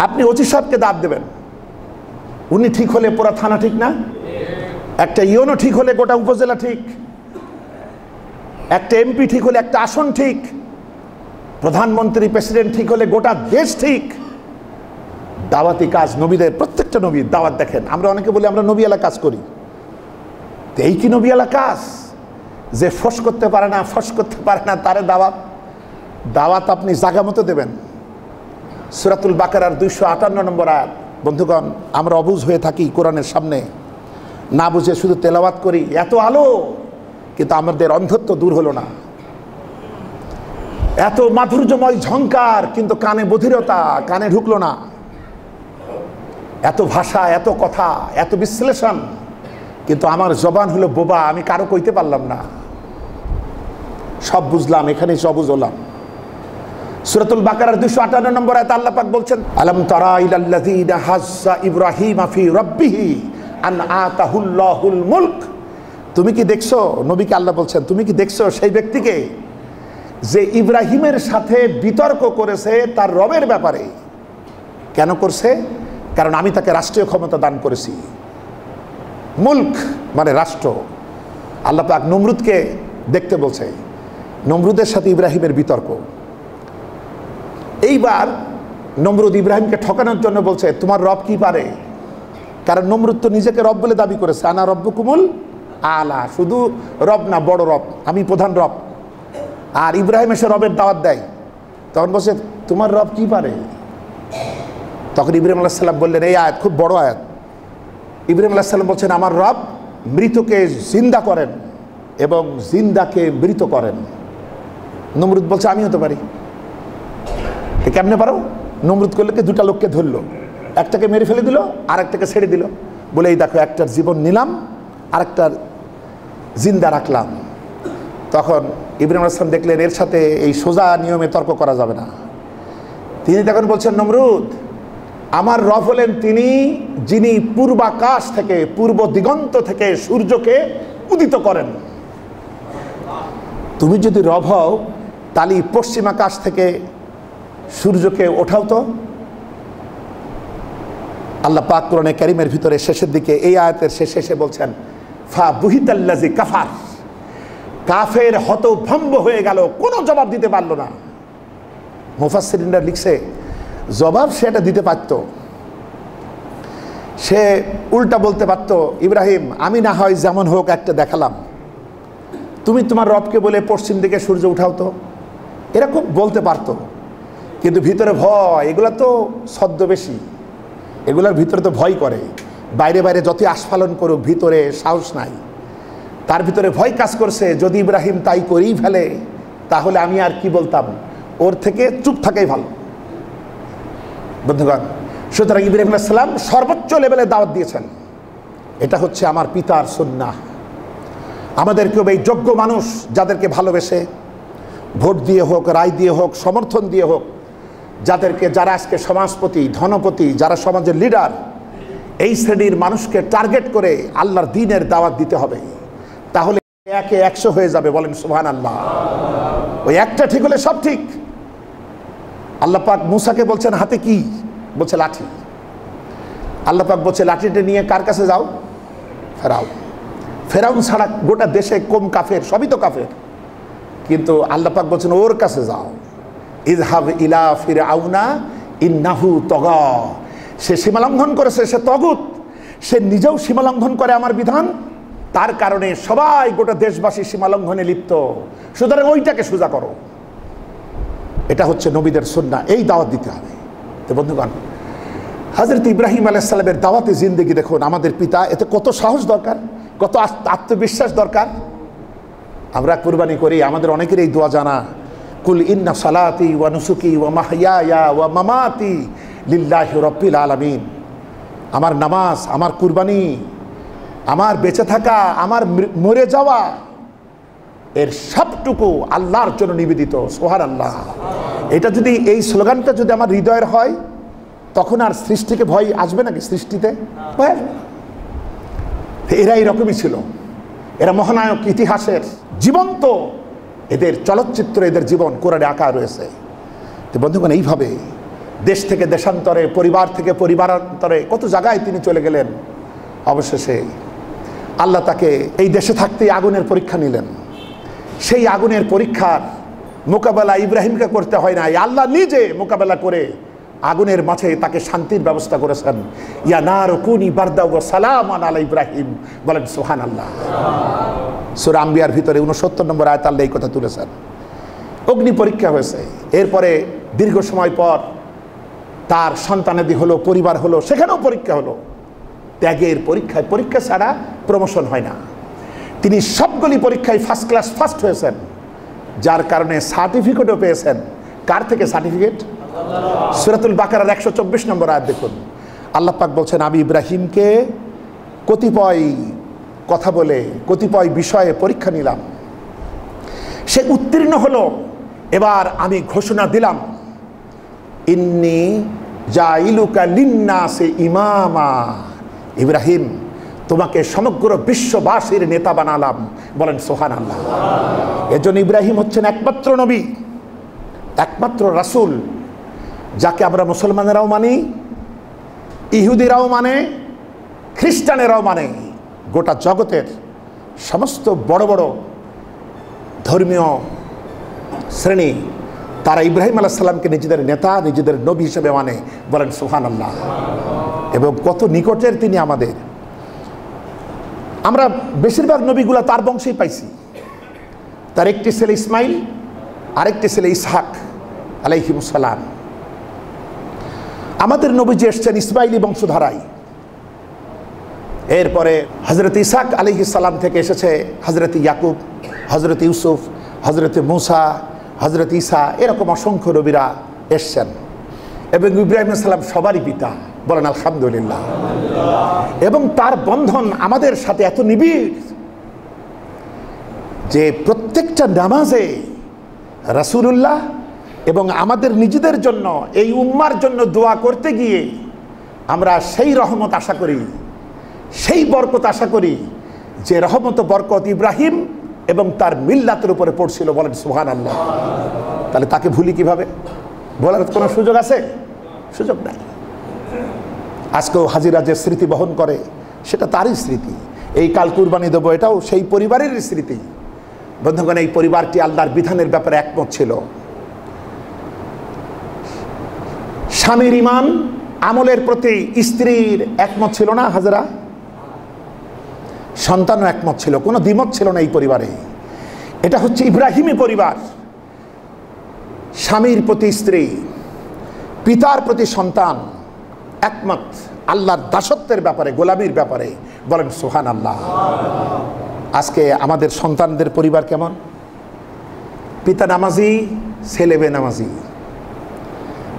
আপনি ওসি সাহেবকে দাওয়াত দেবেন, উনি ঠিক হলে পুরো থানা ঠিক না? একটা ইউনো ঠিক হলে গোটা উপজেলা ঠিক, একটা এমপি ঠিক হলে একটা আসন ঠিক, প্রধানমন্ত্রী প্রেসিডেন্ট ঠিক হলে গোটা দেশ ঠিক। দাওয়াতি কাজ নবীদের, প্রত্যেকটা নবীর দাওয়াত দেখেন। আমরা অনেকে বলি আমরা নবীওয়ালা কাজ করি, তো এই কি নবীওয়ালা কাজ? যে ফস করতে পারে না, ফস করতে পারে না, তারে দাওয়াত। দাওয়াত আপনি জায়গা মতো দেবেন। সূরাতুল বাকারার 258 নম্বর আয়াত। বন্ধুগণ, আমরা অবুঝ হয়ে থাকি কোরআনের সামনে, না বুঝে শুধু তেলাওয়াত করি, এত আলো, কিন্তু আমাদের অন্ধত্ব দূর হলো না। এত মাধুর্যময় ঝংকার, কিন্তু কানে বধিরতা, কানে ঢুকলো না। এত ভাষা, এত কথা, এত বিশ্লেষণ, কিন্তু আমার জবান হলো বোবা, আমি কারো কইতে পারলাম না। সব বুঝলাম, এখানে সব বুঝলাম। সূরাতুল বাকারার 258 নম্বর আয়াতে আল্লাহ পাক বলছেন, আলাম তারা ইলাল্লাযীনা হাজ্জা ইব্রাহিমা ফি রাব্বিহি আন আতাহুল্লাহুল মুলক। তুমি কি দেখছো, নবীকে আল্লাহ বলছেন, তুমি কি দেখছো সেই ব্যক্তিকে যে ইব্রাহিমের সাথে বিতর্ক করেছে তার রবের ব্যাপারে? কেন করছে? কারণ আমি তাকে রাষ্ট্রীয় ক্ষমতা দান করেছি। মুলক মানে রাষ্ট্র। আল্লাহ পাক নমরুদকে দেখতে বলছে, নমরুদের সাথে ইব্রাহিমের বিতর্ক। এইবার নমরুদ ইব্রাহিমকে ঠকানোর জন্য বলছে, তোমার রব কি পারে? কারণ নমরুদ তো নিজেকে রব বলে দাবি করেছে, আনা রব্বুকুমুল আলা, শুধু রব না, বড় রব, আমি প্রধান রব। আর ইব্রাহিম এসে রবের দাওয়াত দেয়, তখন বলছে তোমার রব কি পারে? তখন ইব্রাহিম আলাইহিস সালাম বললেন, এই আয়াত খুব বড় আয়াত। ইব্রাহিম আলাইহিস সালাম বলছেন, আমার রব মৃতকে জিন্দা করেন এবং জিন্দাকে মৃত করেন। নমরুদ বলছে, আমি হতে পারি। কেমনে পারো? নমরুদ করলে কি, দুটা লোককে ধরলো, একটাকে মেরে ফেলে দিল, আর একটাকে ছেড়ে দিল, বলে এই দেখো, একটার জীবন নিলাম আর একটার জিন্দা রাখলাম। তখন ইব্রাহিম আলাইহিস সালাম দেখলেন এর সাথে এই সোজা নিয়মে তর্ক করা যাবে না। তিনি তখন বলছেন, নমরুদ, আমার রব হলেন তিনি যিনি পূর্বাকাশ থেকে, পূর্ব দিগন্ত থেকে সূর্যকে উদিত করেন। তুমি যদি রব হও, তাহলে পশ্চিম আকাশ থেকে সূর্যকে ওঠাও তো। আল্লাহ পাক কোরআনে কারীমের ভিতরে শেষের দিকে এই আয়াতের শেষে বলছেন, ফা বুহিতাল্লাযী কাফার, কাফের হতভম্ব হয়ে গেল, কোনো জবাব দিতে পারলো না। মুফাসসিরিনরা লিখছে, জবাব সেটা দিতে পারত, সে উল্টা বলতে পারত, ইব্রাহিম আমি না হয় যেমন হোক একটা দেখালাম, তুমি তোমার রবকে বলে পশ্চিম দিকে সূর্য উঠাও তো, এরকম বলতে পারত। কিন্তু ভিতরে ভয়, এগুলা তো ছদ্মবেশী, এগুলার ভিতরে তো ভয় করে। বাইরে বাইরে যতই আস্ফালন করুক, ভিতরে সাহস নাই। তার ভিতরে ভয় কাজ করছে, যদি ইব্রাহিম তাই করেই ফেলে তাহলে আমি আর কি বলতাম, ওর থেকে চুপ থাকাই ভালো। বন্ধুগণ, সুতরাং ইব্রাহিম আলাইহিস সালাম সর্বোচ্চ লেভেলে দাওয়াত দিয়েছেন। এটা হচ্ছে আমার পিতার সুন্নাহ। আমাদেরকেও এই যোগ্য মানুষ, যাদেরকে ভালোবেসে ভোট দিয়ে হোক, রায় দিয়ে হোক, সমর্থন দিয়ে হোক, যাদেরকে, যারা আজকে সমাজপতি, ধনপতি, যারা সমাজের লিডার, এই শ্রেণীর মানুষকে টার্গেট করে আল্লাহর দ্বীনের দাওয়াত দিতে হবে। তাহলে একে 100 হয়ে যাবে, বলেন সুবহানাল্লাহ। ওই একটা ঠিক হলে সব ঠিক। আল্লাহ পাক মুসাকে বলছেন হাতে কি? বলছে লাঠি। আল্লাহ পাক বলছে লাঠিটা নিয়ে কার কাছে যাও? ফেরাউন ছাড়া গোটা দেশে কম কাফের, সবই তো কাফের, কিন্তু আল্লাহ পাক বলছেন ওর কাছে যাও। ইযহাব ইলা ফিরআউনা ইন্নাহু তাগা, সে সীমালঙ্ঘন করেছে, সে তগুত, সে নিজেও সীমালঙ্ঘন করে আমার বিধান, তার কারণে সবাই গোটা দেশবাসী সীমালঙ্ঘনে লিপ্ত, সুতরাং ওইটাকে সোজা করো। এটা হচ্ছে নবীদের সুন্নাহ, এই দাওয়াত দিতে হবে। তো বন্ধুগণ, হযরত ইব্রাহিম আলাইহিস সালামের দাওয়াতে জিন্দেগি দেখুন, আমাদের পিতা, এতে কত সাহস দরকার, কত আত্মবিশ্বাস দরকার। আমরা কুরবানি করি, আমাদের অনেকের এই দোয়া জানা, কুল ইন্না সালাতি ওয়া নুসুকি ওয়া মাহইয়ায়া ওয়া মামাতি লিল্লাহি রাব্বিল আলামিন। আমার নামাজ, আমার কুরবানি, আমার বেঁচে থাকা, আমার মরে যাওয়া, এর সবটুকু আল্লাহর জন্য নিবেদিত। সুবহানাল্লাহ। এটা যদি, এই স্লোগানটা যদি আমার হৃদয়ের হয়, তখন আর সৃষ্টিকে ভয় আসবে নাকি? সৃষ্টিতে ভয় আসবে। এরা এরকমই ছিল, এরা মহানায়ক, ইতিহাসের জীবন্ত, এদের চলচ্চিত্র, এদের জীবন কোরআনে আঁকা রয়েছে। তো বন্ধুগণ, এইভাবে দেশ থেকে দেশান্তরে, পরিবার থেকে পরিবারান্তরে কত জায়গায় তিনি চলে গেলেন। অবশেষে আল্লাহ তাকে এই দেশে থাকতেই আগুনের পরীক্ষা নিলেন। সেই আগুনের পরীক্ষার মোকাবেলা ইব্রাহিমকে করতে হয় না, আল্লাহ নিজে মোকাবেলা করে আগুনের মাঝে তাকে শান্তির ব্যবস্থা করেছেন। ইয়া নার কুনি বারদা ওয়া সালামান আলা ইব্রাহিম। বলেন সুবহানাল্লাহ। সূরা আম্বিয়ার ভিতরে 69 নম্বর আয়াতে আল্লাহ এই কথা তুলেছেন। অগ্নি পরীক্ষা হয়েছে, এরপরে দীর্ঘ সময় পর তার সন্তানাদি হলো, পরিবার হলো, সেখানেও পরীক্ষা হলো। ত্যাগের পরীক্ষায়, পরীক্ষা ছাড়া প্রমোশন হয় না। তিনি সবগুলি পরীক্ষায় ফার্স্ট ক্লাস ফার্স্ট হয়েছেন, যার কারণে সার্টিফিকেটও পেয়েছেন। কার থেকে সার্টিফিকেট? সূরাতুল বাকারার 124 নম্বর আয়াত দেখুন, আল্লাহ পাক বলছেন, আমি ইব্রাহিমকে কতিপয় কথা বলে, কতিপয় বিষয়ে পরীক্ষা নিলাম, সে উত্তীর্ণ হলো। এবার আমি ঘোষণা দিলাম, ইন্নী জাইলুকা লিন্নাসি ইমামা। ইব্রাহিম, তোমাকে সমগ্র বিশ্ববাসীর নেতা বানালাম। বলেন সুবহানাল্লাহ। এজন্য ইব্রাহিম হচ্ছেন একমাত্র নবী, একমাত্র রাসূল, যাকে আমরা মুসলমানেরাও মানি, ইহুদিরাও মানে, খ্রিস্টানেরাও মানে, গোটা জগতের সমস্ত বড় বড় ধর্মীয় শ্রেণী, তারা ইব্রাহিম আলাইহিস সালামকে নিজেদের নেতা, নিজেদের নবী হিসেবে মানে। বলেন সুবহানাল্লাহ। এবং কত নিকটের তিনি আমাদের। আমরা বেশিরভাগ নবীগুলা তার বংশেই পাইছি। তার একটি ছেলে ইসমাইল, আরেকটি ছেলে ইসহাক আলাইহিমুস সালাম। আমাদের নবীজি এসছেন ইসমাইলি বংশধারায়। এরপরে হযরত ইসহাক আলাইহিস সালাম থেকে এসেছে হযরত ইয়াকুব, হযরত ইউসুফ, হযরত মুসা, হযরত ঈসা, এরকম অসংখ্য নবীরা এসছেন। এবং ইব্রাহিম আলাইহিস সালাম সবারই পিতা। বলেন আলহামদুলিল্লাহ। এবং তার বন্ধন আমাদের সাথে এত নিবিড় যে প্রত্যেকটা নামাজে রাসূলুল্লাহ এবং আমাদের নিজেদের জন্য, এই উম্মার জন্য দোয়া করতে গিয়ে আমরা সেই রহমত আশা করি, সেই বরকত আশা করি যে রহমত বরকত ইব্রাহিম এবং তার মিল্লাতের উপরে পড়ছিল। বলেন সুবহানাল্লাহ। তাহলে তাকে ভুলি কিভাবে? বলার কোনো সুযোগ আছে? সুযোগ নাই। আজকেও হাজিরা যে স্মৃতি বহন করে, সেটা তারই স্মৃতি। এই কাল কুরবানি দেবো, এটাও সেই পরিবারেরই স্মৃতি। বন্ধুগণ, এই পরিবারটি আল্লাহর বিধানের ব্যাপারে একমত ছিল। স্বামীর ঈমান আমলের প্রতি স্ত্রীর একমত ছিল না হাজরা, সন্তানও একমত ছিল, কোনো দ্বিমত ছিল না এই পরিবারে। এটা হচ্ছে ইব্রাহিমী পরিবার। স্বামীর প্রতি স্ত্রী, পিতার প্রতি সন্তান একমত আল্লাহর দাসত্বের ব্যাপারে, গোলামির ব্যাপারে। বলেন সুবহানাল্লাহ। আজকে আমাদের সন্তানদের পরিবার কেমন? পিতা নামাজি, ছেলে বেনামাজি।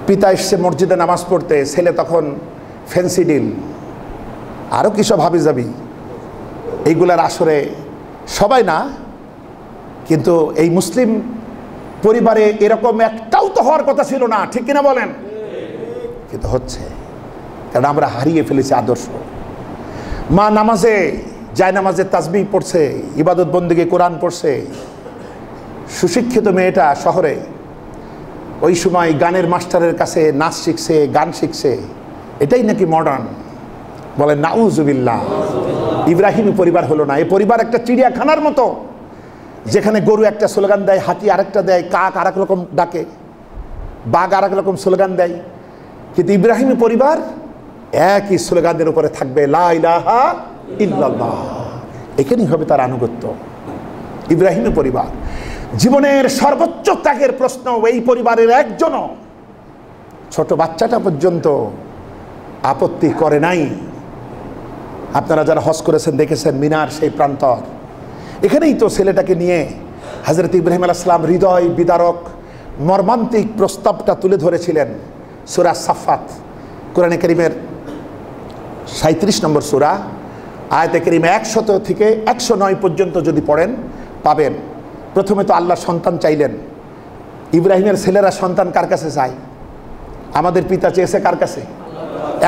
পিতা এসছে মসজিদে নামাজ পড়তে, ছেলে তখন ফ্যান্সি ডিল, আরও কী সব হাবি যাবি। এইগুলার আসরে সবাই না, কিন্তু এই মুসলিম পরিবারে এরকম একটাও তো হওয়ার কথা ছিল না, ঠিক কিনা বলেন? কিন্তু হচ্ছে, কারণ আমরা হারিয়ে ফেলেছি আদর্শ। মা নামাজে, যায় নামাজে তাসবিহ পড়ছে, ইবাদত বন্দেগী কোরআন পড়ছে। সুশিক্ষিত মেয়েটা শহরে ওই সময় গানের মাস্টারের কাছে নাচ শিখছে, গান শিখছে। এটাই নাকি মডার্ন? বলেন নাউজুবিল্লাহ। ইব্রাহিমী পরিবার হলো না। এই পরিবার একটা চিড়িয়াখানার মতো, যেখানে গরু একটা স্লোগান দেয়, হাতি আরেকটা দেয়, কাক আরেক রকম ডাকে, বাঘ আরেক রকম স্লোগান দেয়। কিন্তু ইব্রাহিমী পরিবার একই স্লোগানের উপরে থাকবে, লা ইলাহা ইল্লাল্লাহ। এখানেই হবে তার আনুগত্য। ইব্রাহিমী পরিবার জীবনের সর্বোচ্চ ত্যাগের প্রশ্ন এই পরিবারের একজনও, ছোট বাচ্চাটা পর্যন্ত আপত্তি করে নাই। আপনারা যারা হজ করেছেন দেখেছেন মিনার সেই প্রান্তর, এখানেই তো ছেলেটাকে নিয়ে হযরত ইব্রাহিম আলাইহিস সালাম হৃদয় বিদারক মর্মান্তিক প্রস্তাবটা তুলে ধরেছিলেন। সূরা সাফাত, কোরআনে কারীমের 37 নম্বর সূরা, আয়াতে কারীমে 100 থেকে 109 পর্যন্ত যদি পড়েন পাবেন। প্রথমে তো আল্লাহ সন্তান চাইলেন। ইব্রাহিমের ছেলেরা সন্তান কার কাছে চায়? আমাদের পিতা চেয়েছে কার কাছে?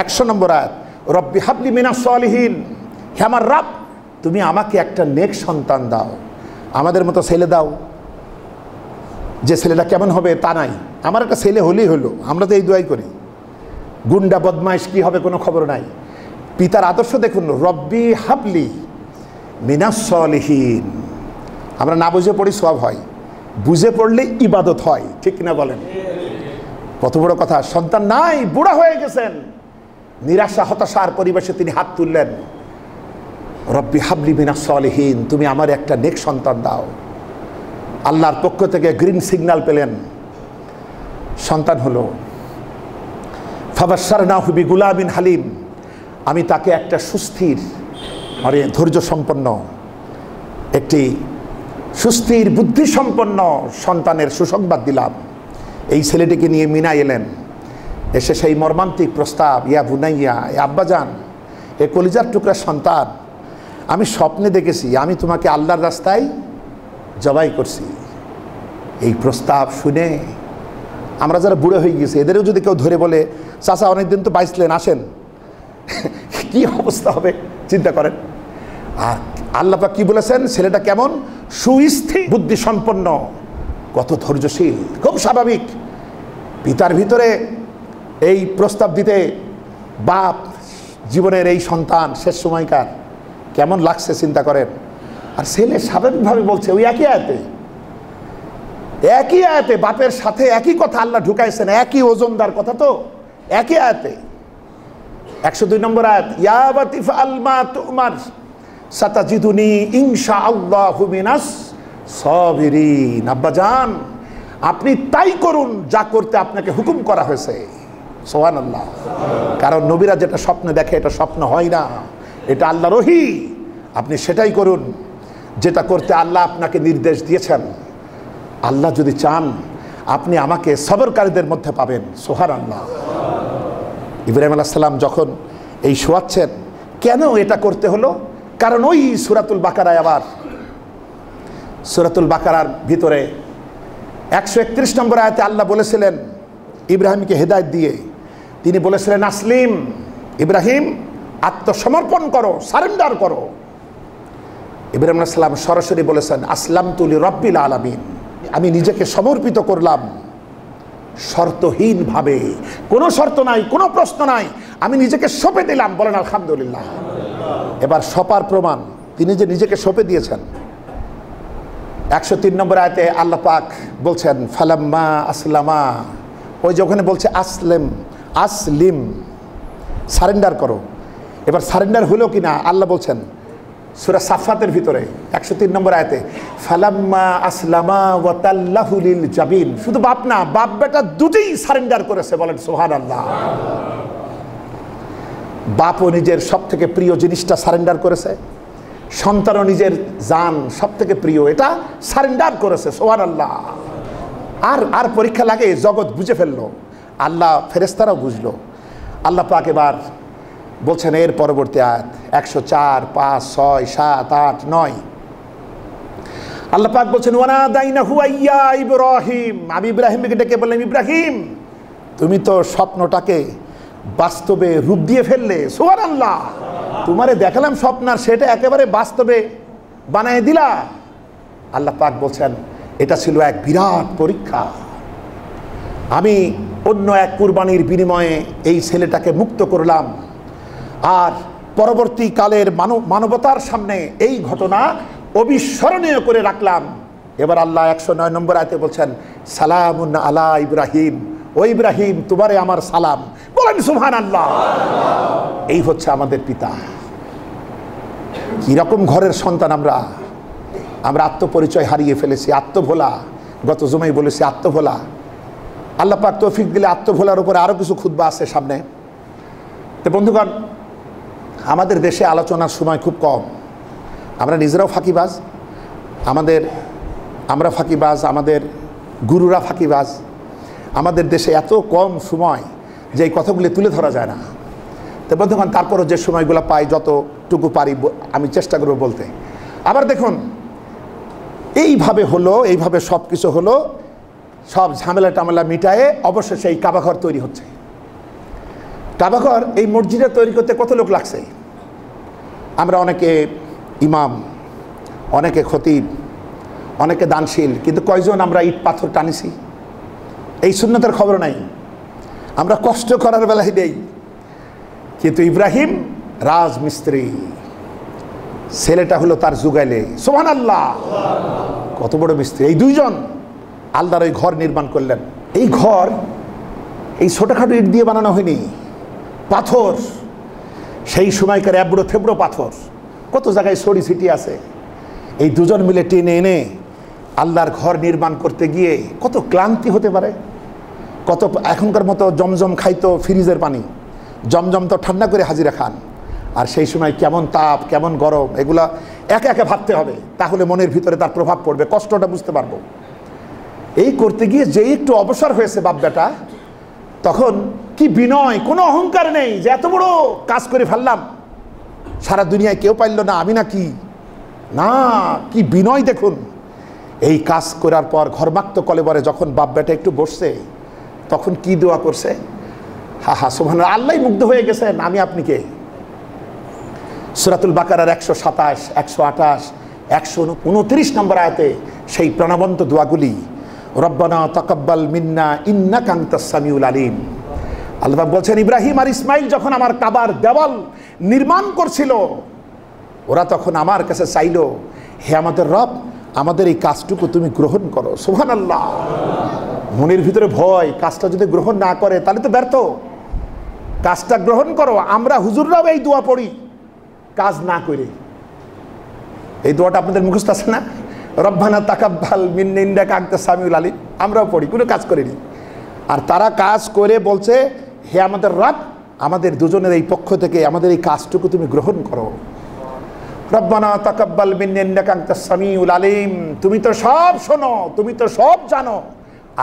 100 নম্বর আয়াত, রব্বি হাবলি মিনাস সলিহিন, হে আমার রব তুমি আমাকে একটা নেক সন্তান দাও। আমাদের মতো ছেলে দাও, যে ছেলেটা কেমন হবে তা নাই, আমার একটা ছেলে হলেই হলো, আমরা তো এই দোয়াই করি। গুন্ডা বদমাইশ কি হবে কোনো খবর নাই। পিতার আদর্শ দেখুন, রব্বি হাবলি মিনাস সলিহিন। আমরা না বুঝে পড়ি সওয়াব হয়, বুঝে পড়লে ইবাদত হয়, ঠিক কিনা বলেন? কত বড় কথা, সন্তান নাই, বুড়া হয়ে গেছেন, নিরাশা হতাশার পরিবেশে তিনি হাত তুললেন, রব্বি হাবলি মিনাস সলিহিন, তুমি আমার একটা নেক সন্তান দাও। আল্লাহর পক্ষ থেকে গ্রিন সিগন্যাল পেলেন, সন্তান হলো। ফাবাশশারনাহু বিগুলামিন হালিম, আমি তাকে একটা সুস্থির মানে ধৈর্য সম্পন্ন, একটি সুস্থির বুদ্ধিসম্পন্ন সন্তানের সুসংবাদ দিলাম। এই ছেলেটিকে নিয়ে মিনা এলেন, এসে সেই মর্মান্তিক প্রস্তাব, ইয়া বুনাইয়া, এ আব্বাজান, এ কলিজার টুকরা সন্তান, আমি স্বপ্নে দেখেছি আমি তোমাকে আল্লাহর রাস্তায় জবাই করছি। এই প্রস্তাব শুনে আমরা যারা বুড়ো হয়ে গেছি, এদেরও যদি কেউ ধরে বলে চাচা অনেকদিন তো বাইসলেন, আসেন, কি অবস্থা হবে চিন্তা করেন। আর আল্লাহ পাক কি বলেছেন, ছেলেটা কেমন? সুস্থির বুদ্ধিসম্পন্ন, কত ধৈর্যশীল, খুব স্বাভাবিক। পিতার ভিতরে এই প্রস্তাব দিতে বাপ জীবনের এই সন্তান শেষ সময়কার কেমন লাগছে চিন্তা করেন। আর ছেলে স্বাভাবিকভাবে বলছে ওই একই আয়াতে বাপের সাথে একই কথা আল্লাহ ঢুকাইছেন, একই ওজনদার কথা, তো একই আয়াতে 102 নম্বর আয়াত, ইয়া আবাতি ফাআল মা তুমার সাতাজিদুনি ইনশাআল্লাহু মিনাস সাবিরিন। আব্বাজান আপনি তাই করুন যা করতে আপনাকে হুকুম করা হয়েছে। সুবহানাল্লাহ। কারণ নবীরা যেটা স্বপ্ন দেখে এটা স্বপ্ন হয় না, এটা আল্লাহর ওহী। আপনি সেটাই করুন যেটা করতে আল্লাহ আপনাকে নির্দেশ দিয়েছেন। আল্লাহ যদি চান আপনি আমাকে সবরকারীদের মধ্যে পাবেন। সুবহানাল্লাহ। ইব্রাহিম আলাইহিস সালাম যখন এই শোয়াচ্ছেন, কেন এটা করতে হলো? কারণ ওই সূরাতুল বাকারায়, আবার সূরাতুল বাকারার ভিতরে 131 নম্বর আয়াতে আল্লাহ বলেছিলেন ইব্রাহিমকে হেদায়েত দিয়ে, তিনি বলেছিলেন আসলিম, ইব্রাহিম আত্মসমর্পণ করো, সারেন্ডার করো। ইব্রাহিম আলাইহিস সালাম সরাসরি বলেছেন আসলামতু লিরাব্বিল আলামিন, আমি নিজেকে সমর্পিত করলাম শর্তহীনভাবে, কোনো শর্ত নাই, কোনো প্রশ্ন নাই, আমি নিজেকে সঁপে দিলাম। বলেন আলহামদুলিল্লাহ। এবার সপার প্রমাণ, তিনি যে নিজেকে সঁপে দিয়েছেন। 103 নম্বর আয়াতে আল্লাহ পাক বলছেন ফালাম্মা আসলামা, ওই যে ওখানে বলছে আসলিম, সারেন্ডার করো। এবার সারেন্ডার হলো কিনা আল্লাহ বলছেন সূরা সাফাতের ভিতরে 103 নম্বর আয়াতে, ফালাম্মা আসলামা ওয়া তাল্লাহু লিল জাবিন। শুধু বাপ না, বাপ বেটা দুটোই সারেন্ডার করেছে। বলেন সুবহানাল্লাহ। বাপও নিজের সব থেকে প্রিয় জিনিসটা সারেন্ডার করেছে, সন্তানও নিজের জান সব থেকে প্রিয় এটা সারেন্ডার করেছে। সুবহানাল্লাহ। আর পরীক্ষা লাগে, জগৎ বুঝে ফেললো, আল্লাহ ফেরেশতারাও বুঝলো। আল্লাহ পাক এবার বলছেন এর পরবর্তী আয়াত 104, 5, 6, 7, 8, 9 আল্লাহ পাক বলছেন ওয়ানাদাইনাহু ইয়া ইব্রাহিম, আমি ইব্রাহিমকে ডেকে বললাম ইব্রাহিম তুমি তো স্বপ্নটাকে বাস্তবে রূপ দিয়ে ফেললে। সুবহানাল্লাহ। তোমারে দেখালাম স্বপ্ন আর সেটা একেবারে বাস্তবে বানিয়ে দিলা। আল্লাহ পাক বলছেন এটা ছিল এক বিরাট পরীক্ষা। আমি অন্য এক কুরবানির বিনিময়ে এই ছেলেটাকে মুক্ত করলাম, আর পরবর্তী কালের মানবতার সামনে এই ঘটনা অবিস্মরণীয় করে রাখলাম। এবার আল্লাহ 109 নম্বর আয়াতে বলছেন সালামুন আলা ইব্রাহিম, ও ইব্রাহিম তোমারে আমার সালাম। বলেন সুবহানাল্লাহ। এই হচ্ছে আমাদের পিতা। কিরকম ঘরের সন্তান আমরা আত্মপরিচয় হারিয়ে ফেলেছি, আত্মভোলা। গত জুমায় বলেছি আত্মভোলা। আল্লাহ পাক তৌফিক দিলে আত্মভোলার উপরে আরো কিছু খুতবা আছে সামনে। তো বন্ধুগণ, আমাদের দেশে আলোচনার সময় খুব কম, আমরা নিজেরাও ফাঁকিবাজ, আমরা ফাঁকিবাজ, আমাদের গুরুরা ফাঁকিবাজ। আমাদের দেশে এত কম সময় যে এই কথাগুলি তুলে ধরা যায় না। তো বন্ধুগণ, তারপরও যে সময়গুলো পাই যতটুকু পারি আমি চেষ্টা করব বলতে। আবার দেখুন, এইভাবে সব কিছু হলো, সব ঝামেলা টামেলা মিটায়ে অবশেষে এই কাবাঘর তৈরি হচ্ছে। কাবাঘর, এই মসজিদটা তৈরি করতে কত লোক লাগছে? আমরা অনেকে ইমাম, অনেকে খতিব, অনেকে দানশীল, কিন্তু কয়জন আমরা ইট পাথর টানিছি? এই সুন্নতের খবর নাই। আমরা কষ্ট করার বেলায় নেই। কিন্তু ইব্রাহিম রাজমিস্ত্রি, ছেলেটা হলো তার যুগাইলে। সুবহানাল্লাহ, কত বড় মিস্ত্রি! এই দুইজন আল্লাহর ওই ঘর নির্মাণ করলেন। এই ঘর এই ছোটখাটো ইট দিয়ে বানানো হয়নি, পাথর, সেই সময়কার এবড়ো থেবড়ো পাথর, কত জায়গায় ছড়ি ছিটি আছে। এই দুজন মিলে টেনে এনে আল্লাহর ঘর নির্মাণ করতে গিয়ে কত ক্লান্তি হতে পারে। কত এখনকার মতো জমজম খাইতো ফ্রিজের পানি, জমজম তো ঠান্ডা করে হাজিরা খান। আর সেই সময় কেমন তাপ, কেমন গরম, এগুলা একে একে ভাবতে হবে, তাহলে মনের ভিতরে তার প্রভাব পড়বে, কষ্টটা বুঝতে পারবো। এই করতে গিয়ে যেই একটু অবসর হয়েছে বাপ বেটা, তখন কি বিনয়, কোনো অহংকার নেই যে এত বড় কাজ করে ফেললাম, সারা দুনিয়ায় কেউ পাইল না, আমি না কি, না, কি বিনয় দেখুন। এই কাজ করার পর ঘরমাক্ত কলেবরে যখন বাপ বেটা একটু বসছে, তখন কি দোয়া করছে? হা হা সুবহানাল্লাহ, আল্লাহ মুগ্ধ হয়ে গেছেন, আমি আপনি কে? সূরাতুল বাকারার 127, 128, 129 নম্বর আয়াতে সেই প্রাণবন্ত দোয়াগুলি, রব্বানা তাকাব্বাল মিন্না ইন্নাকা আনতাস সামিউল আলিম। আল্লাহ বলছেন, ইব্রাহিম আর ইসমাইল যখন আমার কাবার দেওয়াল নির্মাণ করছিল, ওরা তখন আমার কাছে চাইল, হে আমাদের রব, আমাদের এই কাজটুকু তুমি গ্রহণ করো। সুবহানাল্লাহ, মনের ভিতরে ভয়, কাজটা যদি গ্রহণ না করে তাহলে তো ব্যর্থ। কাজটা গ্রহণ করো। আমরা হুজুররাও এই দোয়া পড়ি কাজ না করে। এই দোয়াটা আপনাদের মুখস্থ আছে না? রব্বানা তাকাব্বাল মিন্না ইন্নাকা আনতাস সামিউল আলিম। আমরাও পড়ি, কোনো কাজ করিনি। আর তারা কাজ করে বলছে, হে আমাদের রব, আমাদের দুজনের এই পক্ষ থেকে আমাদের এই কাজটুকু তুমি গ্রহণ করো। রব্বানা তাকাব্বাল মিন্না ইন্নাকা আনতাস সামিউল আলিম। তুমি তো সব শোনো, তুমি তো সব জানো।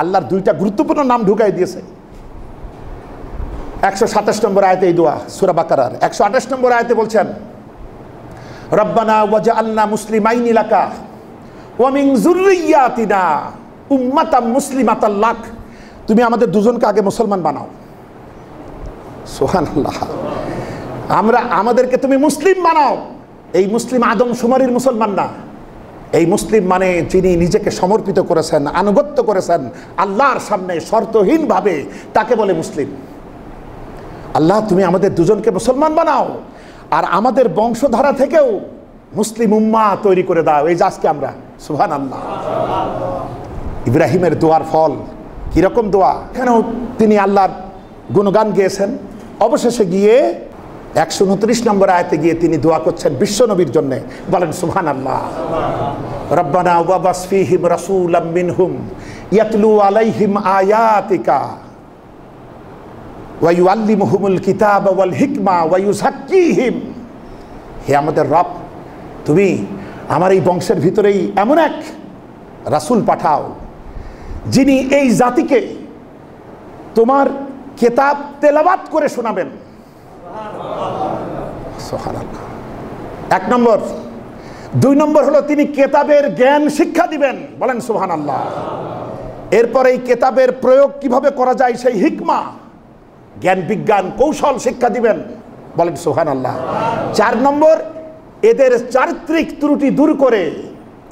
আল্লাহর দুইটা গুরুত্বপূর্ণ নাম ঢুকাই দিয়েছে। 127 নম্বর আয়াতে এই দোয়া, সূরা বাকারার 128 নম্বর আয়াতে বলছেন, রব্বানা ওয়াজআলনা মুসলিমাইনি লাকা ওয়া মিন যুররিয়াতিনা উম্মাতাম মুসলিমাতাল লাক। তুমি আমাদের দুজনকে আগে মুসলমান বানাও। সুবহানাল্লাহ, আমাদেরকে তুমি মুসলিম বানাও। এই মুসলিম আদমশুমারির মুসলমান না, এই মুসলিম মানে যিনি নিজেকে সমর্পিত করেছেন, আনুগত্য করেছেন আল্লাহর সামনে শর্তহীনভাবে, তাকে বলে মুসলিম। আল্লাহ, তুমি আমাদের দুজনকে মুসলমান বানাও, আর আমাদের বংশধারা থেকেও মুসলিম উম্মাহ তৈরি করে দাও। এই যে আজকে আমরা, সুবহানাল্লাহ। ইব্রাহিমের দোয়ার ফল কিরকম দোয়া! এখানেও তিনি আল্লাহর গুণগান গেয়েছেন। অবশেষে গিয়ে 129 নম্বর আয়াতে গিয়ে তিনি দোয়া করছেন বিশ্ব নবীর জন্য। বলেন সুবহানাল্লাহ। রব্বানা ওয়াবাস ফীহিম রাসূলাম মিনহুম ইয়াতলু আলাইহিম আয়াতিকা ওয়া ইউআল্লিমুহুমুল কিতাবা ওয়াল হিকমা ওয়া ইউযাক্কিহিম। হে আমাদের রব, তুমি আমার এই বংশের ভিতরেই এমন এক রাসূল পাঠাও, যিনি এই জাতিকে তোমার কিতাব তেলাওয়াত করে শোনাবেন। সুবহানাল্লাহ, 1 নম্বর। 2 নম্বর হলো তিনি কিতাবের জ্ঞান শিক্ষা দিবেন। বলেন সুবহানাল্লাহ। এরপর এই কিতাবের প্রয়োগ কিভাবে করা যায় সেই হিকমা, জ্ঞান বিজ্ঞান কৌশল শিক্ষা দিবেন। বলেন সুবহানাল্লাহ। 4 নম্বর, এদের চারিত্রিক ত্রুটি দূর করে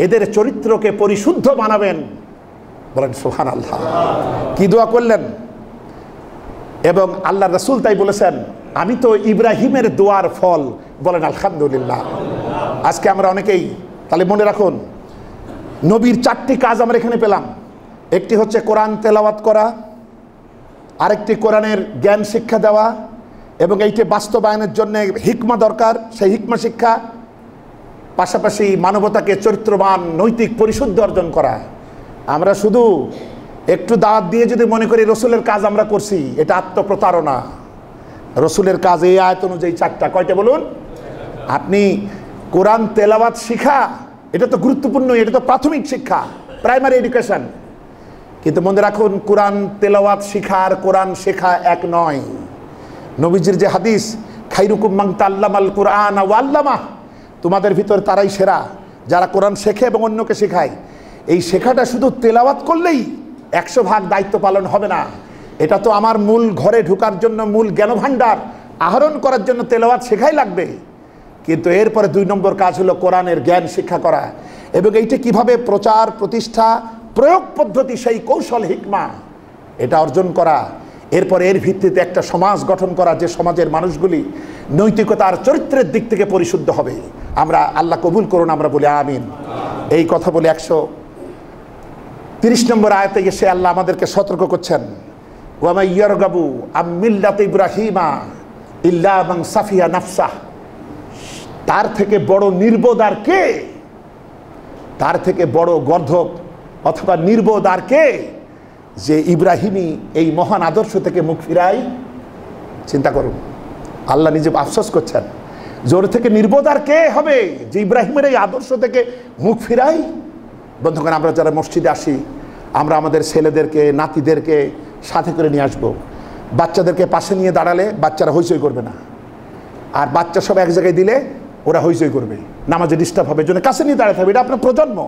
এদের চরিত্রকে পরিশুদ্ধ বানাবেন। বলেন সুবহানাল্লাহ। কি দোয়া করলেন! এবং আল্লাহ রাসূল তাই বলেছেন, আমি তো ইব্রাহিমের দোয়ার ফল। বলেন আলহামদুলিল্লাহ। আজকে আমরা অনেকেই, তাহলে মনে রাখুন, নবীর 4টি কাজ আমরা এখানে পেলাম। একটি হচ্ছে কোরআন তেলাওয়াত করা, আরেকটি কোরআনের জ্ঞান শিক্ষা দেওয়া, এবং এইটি বাস্তবায়নের জন্য হিকমা দরকার, সেই হিকমা শিক্ষা, পাশাপাশি মানবতাকে চরিত্রবান নৈতিক পরিশুদ্ধ অর্জন করা। আমরা শুধু একটু দাওয়াত দিয়ে যদি মনে করি রসুলের কাজ আমরা করছি, এটা আত্মপ্রতারণা। রসুলের কাজ এই আয়াত অনুযায়ী 4টা। কয়টা বলুন? আপনি কোরআন তেলাওয়াত শিখা, এটা তো গুরুত্বপূর্ণ, এটা তো প্রাথমিক শিক্ষা, প্রাইমারি এডুকেশন। কিন্তু মনে রাখুন, কোরআন তেলাওয়াত শিখা আর কোরআন শেখা এক নয়। নবীজির যে হাদিস, খাইরুকুম মান তাআল্লামাল কুরআন ওয়া আল্লামাহ, তোমাদের ভিতর তারাই সেরা যারা কোরআন শেখে এবং অন্যকে শেখায়। এই শেখাটা শুধু তেলাওয়াত করলেই 100% দায়িত্ব পালন হবে না। এটা তো আমার মূল ঘরে ঢোকার জন্য, মূল জ্ঞানভাণ্ডার আহরণ করার জন্য তেলাওয়াত শেখাই লাগবে। কিন্তু এরপরে 2 নম্বর কাজ হলো কোরআনের জ্ঞান শিক্ষা করা, এবং এইটা কিভাবে প্রচার, প্রতিষ্ঠা, প্রয়োগ পদ্ধতি, সেই কৌশল, হিকমা, এটা অর্জন করা। এরপরে এর ভিত্তিতে একটা সমাজ গঠন করা, যে সমাজের মানুষগুলি নৈতিকতার, চরিত্রের দিক থেকে পরিশুদ্ধ হবে। আমরা আল্লাহ কবুল করুন, আমরা বলি আমিন। এই কথা বলে 130 নম্বর আয়াতে এসে আল্লাহ আমাদেরকে সতর্ক করছেন, ওয়া মান ইয়ারগাবু আম মিল্লাতি ইব্রাহিমা ইল্লা মান সাফিয়া নাফসাহ। তার থেকে বড় নির্বোধ আর কে? তার থেকে বড় গর্ধব অথবা নির্বোধ আর কে, যে ইব্রাহিমী এই মহান আদর্শ থেকে মুখ ফিরাই? চিন্তা করুন, আল্লাহ নিজে আফসোস করছেন, জোর থেকে নির্বোধ আর কে হবে যে ইব্রাহিমের এই আদর্শ থেকে মুখ ফিরাই? বন্ধুগণ, আমরা যারা মসজিদে আসি, আমরা আমাদের ছেলেদেরকে, নাতিদেরকে সাথে করে নিয়ে আসবো। বাচ্চাদেরকে পাশে নিয়ে দাঁড়ালে বাচ্চারা হইচই করবে না, আর বাচ্চা সব এক জায়গায় দিলে ওরা হইচই করবে, নামাজে ডিস্টার্ব হবে। জন্য কাছে নিয়ে দাঁড়াতে হবে। এটা আপনার প্রজন্ম।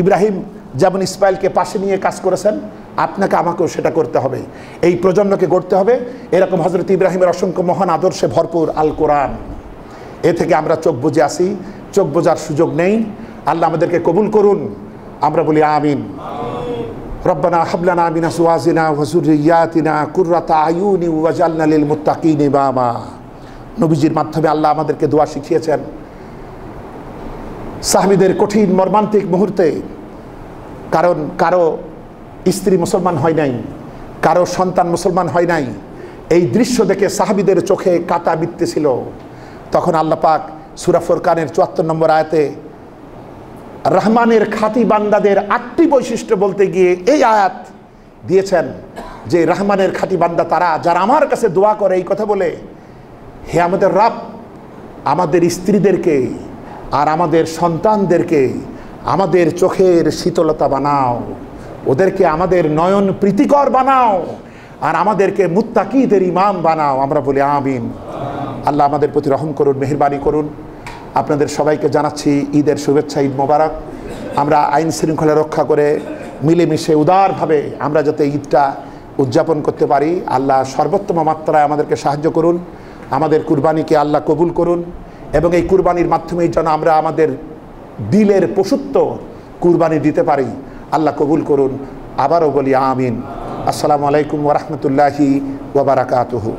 ইব্রাহিম যেমন ইসমাইলকে পাশে নিয়ে কাজ করেছেন, আপনাকে আমাকেও সেটা করতে হবে। এই প্রজন্মকে গড়তে হবে এরকম হযরত ইব্রাহিমের অসংখ্য মহান আদর্শে ভরপুর আল কোরআন। এ থেকে আমরা চোখ বুজে আসি, চোখ বোঝার সুযোগ নেই। আল্লাহ আমাদেরকে কবুল করুন, আমরা বলি আমিন। রব্বানা হাব লানা মিন আজওয়াজিনা ওয়া যুররিয়াতিনা কুররাতা আয়ুনি ওয়াজআলনা লিল মুত্তাকিনা ইমামা। নবীজির মাধ্যমে আল্লাহ আমাদেরকে দোয়া শিখিয়েছেন। সাহাবীদের কঠিন মর্মান্তিক মুহূর্তে, কারণ কারো স্ত্রী মুসলমান হয় নাই, কারো সন্তান মুসলমান হয় নাই, এই দৃশ্য দেখে সাহাবীদের চোখে কাঁটা বিঁধতেছিল। তখন আল্লাহ পাক সূরা ফুরকানের 74 নম্বর আয়াতে রহমানের খাঁটি বান্দাদের 8টি বৈশিষ্ট্য বলতে গিয়ে এই আয়াত দিয়েছেন, যে রহমানের খাঁটি বান্দা তারা যারা আমার কাছে দোয়া করে এই কথা বলে, হে আমাদের রব, আমাদের স্ত্রীদেরকে আর আমাদের সন্তানদেরকে আমাদের চোখের শীতলতা বানাও, ওদেরকে আমাদের নয়ন প্রীতিকর বানাও, আর আমাদেরকে মুত্তাকিদের ইমাম বানাও। আমরা বলি আমিন। আল্লাহ আমাদের প্রতি রহম করুন, মেহেরবানি করুন। আপনাদের সবাইকে জানাচ্ছি ঈদের শুভেচ্ছা, ঈদ মোবারক। আমরা আইন শৃঙ্খলা রক্ষা করে মিলেমিশে উদারভাবে আমরা যাতে ঈদটা উদযাপন করতে পারি, আল্লাহ সর্বোত্তম মাত্রায় আমাদেরকে সাহায্য করুন। আমাদের কুরবানিকে আল্লাহ কবুল করুন, এবং এই কুরবানির মাধ্যমেই যেন আমরা আমাদের দিলের পশুত্ব কুরবানি দিতে পারি। আল্লাহ কবুল করুন। আবারও বলি আমিন। আসসালামু আলাইকুম ওয়া রাহমাতুল্লাহি ওয়া বারাকাতুহু।